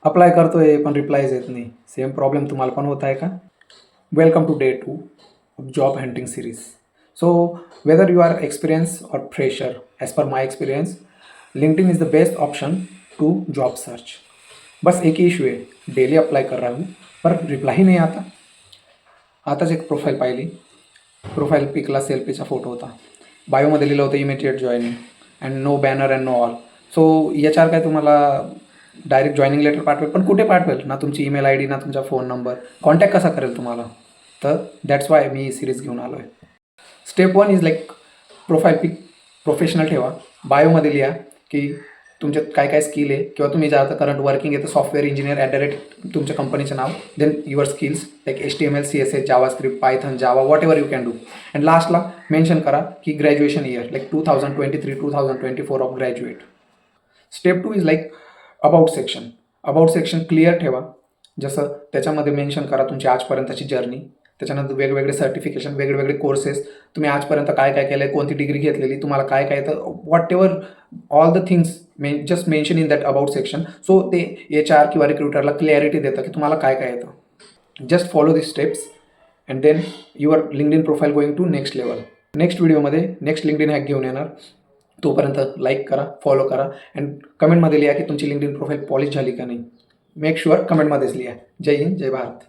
Apply करतोय पण replies येत नाही. सेम प्रॉब्लेम तुम्हाला पण होत आहे का? Welcome to day 2 of job hunting series. So, whether you are experienced or fresher, as per my experience, LinkedIn is the best option to job search. बस एक ही इशू है, डेली अप्लाई कर रहा हूँ पर रिप्लाई ही नहीं आता. आताच एक प्रोफाईल पाहिली. प्रोफाईल पिकला सेल्फीचा फोटो होता. बायोमध्ये लिहिलं होतं immediate joining and no banner and no all. So याच्यावर काय तुम्हाला डायरेक्ट जॉईनिंग लेटर पाठवेल, पण कुठे पाठवेल? ना तुमची ईमेल आय डी, ना तुमचा फोन नंबर. कॉन्टॅक्ट कसा करेल तुम्हाला? तर दॅट्स वाय मी ही सिरीज घेऊन आलो आहे. Step 1 is like profile pic professional ठेवा. बायोमध्ये लिहा की तुमच्यात काय काय स्किल आहे, किंवा तुम्ही जे आता करंट वर्किंग आहे तर सॉफ्टवेअर इंजिनियर @ तुमच्या कंपनीचं नाव, then your skills like HTML, CSS, JavaScript, Python, Java, whatever you can do. And लास्टला मेन्शन करा की graduation year like 2023-2024 of graduate. Step 2 is like about section. About section clear ठेवा. जसं त्याच्यामध्ये mention करा तुमची आजपर्यंतची जर्नी, त्याच्यानंतर वेगवेगळे सर्टिफिकेशन, वेगवेगळे कोर्सेस, तुम्ही आजपर्यंत काय काय केलं आहे, कोणती डिग्री घेतलेली, तुम्हाला काय काय येतं, what ever all the things just mention in that about section. So ते HR किंवा रिक्रुटरला क्लॅरिटी देतं की तुम्हाला काय काय येतं. Just follow this steps and then your LinkedIn profile going to next level. Next व्हिडिओमध्ये नेक्स्ट लिंक्डइन हॅक घेऊन येणार. तोपर्यंत लाईक करा, फॉलो करा अँड कमेंटमध्ये लिहा की तुमची लिंक्डइन प्रोफाईल पॉलिश झाली का नाही. मेक शुअर कमेंटमध्येच लिहा. जय हिंद, जय भारत.